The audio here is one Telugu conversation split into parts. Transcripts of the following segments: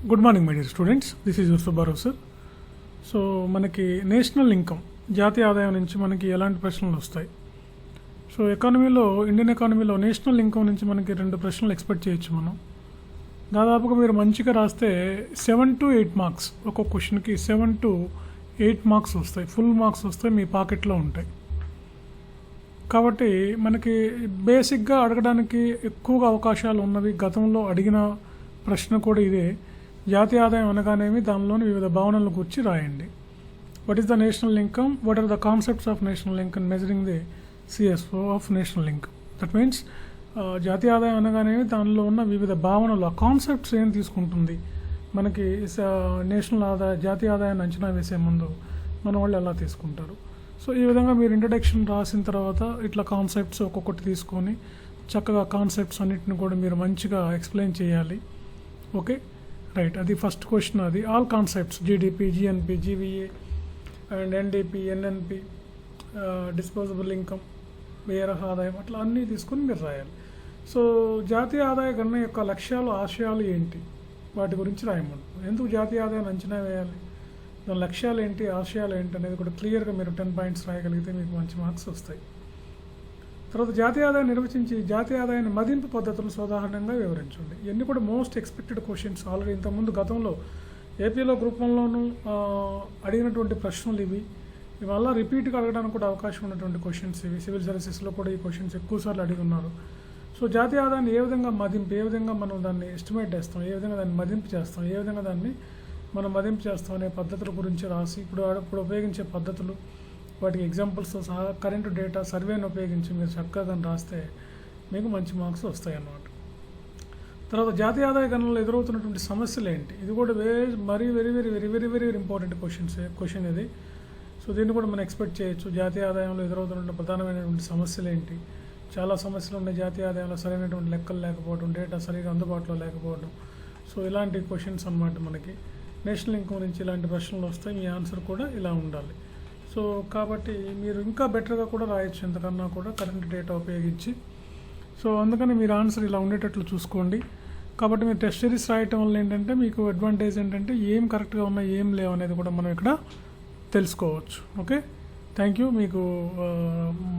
Good morning my dear students, this is your Subbarao sir. So మనకి నేషనల్ ఇన్కమ్, జాతీయ ఆదాయం నుంచి మనకి ఎలాంటి ప్రశ్నలు వస్తాయి? సో ఇండియన్ ఎకానమీలో నేషనల్ ఇన్కమ్ నుంచి మనకి 2 ప్రశ్నలు ఎక్స్పెక్ట్ చేయొచ్చు మనం. దాదాపుగా మీరు మంచిగా రాస్తే 7 to 8 మార్క్స్, ఒక్కొక్క క్వశ్చన్కి 7 to 8 మార్క్స్ వస్తాయి, ఫుల్ మార్క్స్ వస్తాయి, మీ పాకెట్లో ఉంటాయి. కాబట్టి మనకి బేసిక్గా అడగడానికి ఎక్కువగా అవకాశాలు ఉన్నవి. గతంలో అడిగిన ప్రశ్న కూడా ఇదే. జాతీయ ఆదాయం అనగానేమి, దానిలోని వివిధ భావనల గురించి రాయండి. What is the national income, what are the concepts of national income, measuring the CSO of national income. That means జాతీయ ఆదాయం అనగానేమి, దానిలో ఉన్న వివిధ భావనలు, ఆ కాన్సెప్ట్స్ ఏం తీసుకుంటుంది. మనకి జాతీయ ఆదాయాన్ని అంచనా వేసే ముందు మన వాళ్ళు ఎలా తీసుకుంటారు. సో ఈ విధంగా మీరు ఇంట్రడక్షన్ రాసిన తర్వాత ఇట్లా కాన్సెప్ట్స్ ఒక్కొక్కటి తీసుకొని చక్కగా కాన్సెప్ట్స్ అన్నిటిని కూడా మీరు మంచిగా ఎక్స్ప్లెయిన్ చేయాలి. Okay, right. అది ఫస్ట్ క్వశ్చన్. అది all concepts, GDP, GNP, GVA and NDP, NNP, disposable income, వేరే ఆదాయం, అట్లా అన్నీ తీసుకొని మీరు రాయాలి. సో జాతీయ ఆదాయ గణన యొక్క లక్ష్యాలు, ఆశయాలు ఏంటి, వాటి గురించి రాయమంటారు. ఎందుకు జాతీయ ఆదాయాన్ని అంచనా వేయాలి, దాని లక్ష్యాలు ఏంటి, ఆశయాలు ఏంటి అనేది కూడా క్లియర్గా మీరు 10 పాయింట్స్ రాయగలిగితే మీకు మంచి మార్క్స్ వస్తాయి. తర్వాత జాతీయ ఆదాయాన్ని నిర్వచించి జాతీయ ఆదాయాన్ని మదింపు పద్ధతులు సాధారణంగా వివరించండి. ఇవన్నీ కూడా మోస్ట్ ఎక్స్పెక్టెడ్ క్వశ్చన్స్. ఆల్రెడీ ఇంతకుముందు గతంలో ఏపీలో గ్రూప్ 1లోనూ అడిగినటువంటి ప్రశ్నలు ఇవి. ఇవల్ల రిపీట్గా అడగడానికి కూడా అవకాశం ఉన్నటువంటి క్వశ్చన్స్ ఇవి. సివిల్ సర్వీసెస్లో కూడా ఈ క్వశ్చన్స్ ఎక్కువసార్లు అడిగి ఉన్నారు. సో జాతీయ ఆదాయాన్ని ఏ విధంగా మదింపు, ఏ విధంగా మనం దాన్ని ఎస్టిమేట్ చేస్తాం, ఏ విధంగా దాన్ని మదింపు చేస్తాం, ఏ విధంగా దాన్ని మనం మదింపు చేస్తాం అనే పద్ధతుల గురించి రాసి, ఇప్పుడు ఉపయోగించే పద్ధతులు, వాటికి ఎగ్జాంపుల్స్తో సహా కరెంటు డేటా, సర్వేని ఉపయోగించి మీరు చక్కగా దాన్ని రాస్తే మీకు మంచి మార్క్స్ వస్తాయి అన్నమాట. తర్వాత జాతీయ ఆదాయ గణనలో ఎదురవుతున్నటువంటి సమస్యలు ఏంటి, ఇది కూడా very very very very very very important question ఇది. సో దీన్ని కూడా మనం ఎక్స్పెక్ట్ చేయొచ్చు. జాతీయ ఆదాయంలో ఎదురవుతున్న ప్రధానమైనటువంటి సమస్యలు ఏంటి. చాలా సమస్యలు ఉన్నాయి జాతీయ ఆదాయంలో. సరైనటువంటి లెక్కలు లేకపోవడం, డేటా సరిగా అందుబాటులో లేకపోవడం. సో ఇలాంటి క్వశ్చన్స్ అన్నమాట మనకి. నేషనల్ ఇన్కమ్ నుంచి ఇలాంటి ప్రశ్నలు వస్తాయి, మీ ఆన్సర్ కూడా ఇలా ఉండాలి. సో కాబట్టి మీరు ఇంకా బెటర్గా కూడా రాయొచ్చు, ఎంతకన్నా కూడా కరెంట్ డేటా ఉపయోగించి. సో అందుకని మీరు ఆన్సర్ ఇలా ఉండేటట్లు చూసుకోండి. కాబట్టి మీరు టెస్ట్ సిరీస్ రాయటం వల్ల ఏంటంటే మీకు అడ్వాంటేజ్ ఏంటంటే ఏం కరెక్ట్గా ఉన్నాయి, ఏం లేవు అనేది కూడా మనం ఇక్కడ తెలుసుకోవచ్చు. Okay, thank you. మీకు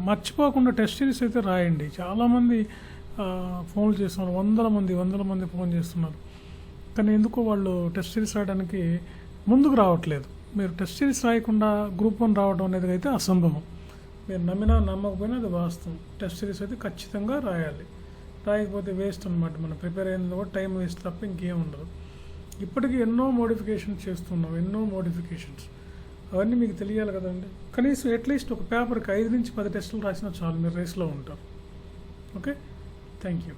మర్చిపోకుండా టెస్ట్ సిరీస్ అయితే రాయండి. చాలామంది ఫోన్లు చేస్తున్నారు, వందల మంది ఫోన్ చేస్తున్నారు. కానీ ఎందుకో వాళ్ళు టెస్ట్ సిరీస్ రాయడానికి ముందుకు రావట్లేదు. మీరు టెస్ట్ సిరీస్ రాయకుండా గ్రూప్ 1 రావడం అనేది అయితే అసంభవం. మీరు నమ్మినా నమ్మకపోయినా అది వాస్తవం. టెస్ట్ సిరీస్ అయితే ఖచ్చితంగా రాయాలి. రాయకపోతే వేస్ట్ అనమాట. మనం ప్రిపేర్ అయినది కూడా టైం వేస్ట్ తప్ప ఇంకేం ఉండదు. ఇప్పటికీ ఎన్నో మోడిఫికేషన్స్ చేస్తున్నాం, అవన్నీ మీకు తెలియాలి కదండి. కనీసం అట్లీస్ట్ ఒక పేపర్కి 5 నుంచి 10 టెస్టులు రాసినా చాలు, మీరు రేస్లో ఉంటారు. Okay, thank you.